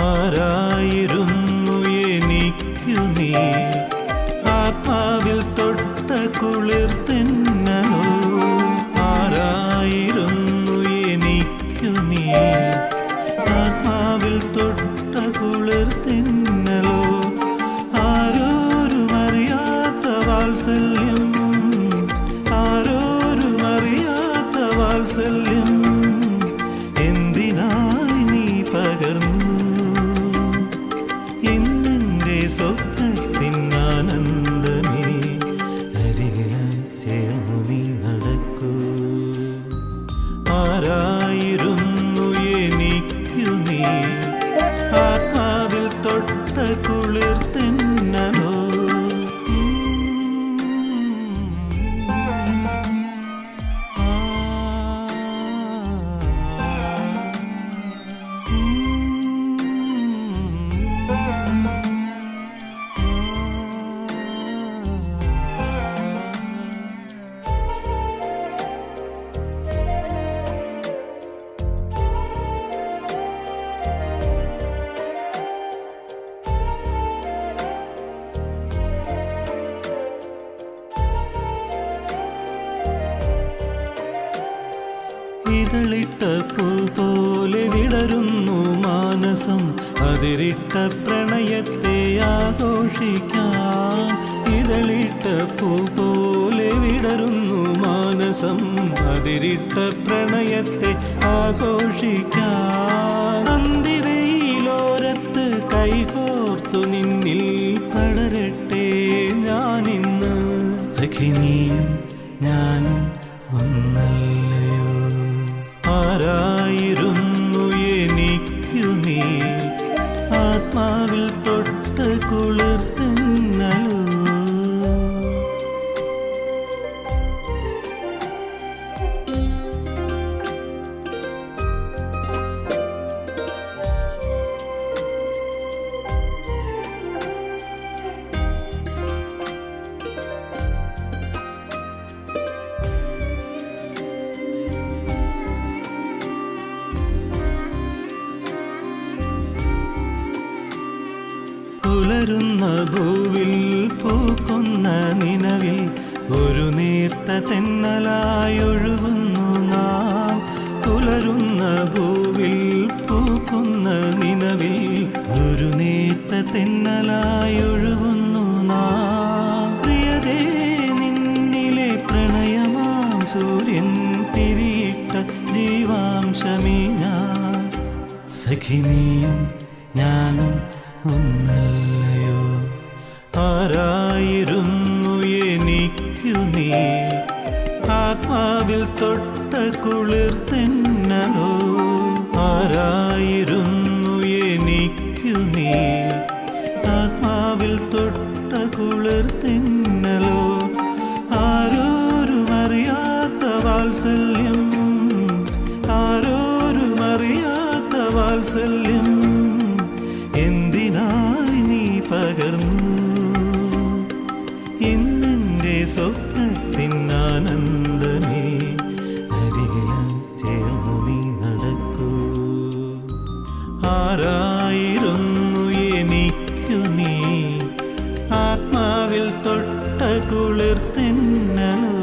ആരായിരുന്നു എനിക്കു നീ ആത്മാവിൽ തൊട്ട കുളിർത്തിന്നലോ ആരായിരുന്നു എനിക്കു നീ ആത്മാവിൽ തൊട്ട കുളിർത്തിന്നലോ ആരോരും അറിയാത്ത വാത്സല്യം ആരോരും അറിയാത്ത വാത്സല്യം എന്തിനായി നീ പകർന്നു ഇന്നെൻ്റെ സ്വപ്നത്തിൻ ആനന്ദമേ അരികിലായി ചേർന്നു നീ നടക്കൂ ആരായിരുന്നു എനിക്കു നീ ആത്മാവിൽ തൊട്ട കുളിർത്തിന്നലോ ഇതളിട്ട പൂ പോലെ വിടരുന്നു മാനസം അതിരിട്ട പ്രണയത്തെ ആഘോഷിക്കാൻ ഇതളിട്ട പൂ പോലെ വിടരുന്നു മാനസം അതിരിട്ട പ്രണയത്തെ ആഘോഷിക്കാൻ അന്തിവെയിലോരത്ത് കൈകോർത്തു നിന്നിൽ പടരട്ടെ ഞാനിന്ന് സഖി നീയും ഞാനും ഒന്നല്ലയോ ആരായിരുന്നു എനിക്കു നീ ആത്മാവിൽ തൊട്ട കുളിർത്തിന്നലോ പുലരുന്ന ഭൂവിൽ പൂക്കുന്ന നിലവിൽ ഒരു നീർത്ത തെന്നലായി ഒഴുകുന്നു നാം പുലരുന്ന ഭൂവിൽ പൂക്കുന്ന നിലവിൽ ഒരു നീർത്ത തെന്നലായി ഒഴുകുന്നു നാം പ്രിയതേ നിന്നിലെ പ്രണയമാം സൂര്യൻ തിരിയിട്ട ജീവാംശമീ ഞാൻ സഖി നീയും ഞാനും ഒന്നല്ലയോ ആരായിരുന്നു എനിക്കു നീ ആത്മാവിൽ തൊട്ട കുളിർത്തിന്നലോ ആരായിരുന്നു എനിക്കു നീ ആത്മാവിൽ തൊട്ട കുളിർത്തിന്നലോ ആരോരും അറിയാത്ത വാത്സല്യം ആരോരും അറിയാത്ത വാത്സല്യം എന്തിനായി നീ പകർന്നു ഇന്നെൻ്റെ സ്വപ്നത്തിൻ ആനന്ദമേ അരികിലായി ചേർന്നു നീ നടക്കൂ ആരായിരുന്നു എനിക്കു നീ ആത്മാവിൽ തൊട്ട കുളിർത്തിന്നലോ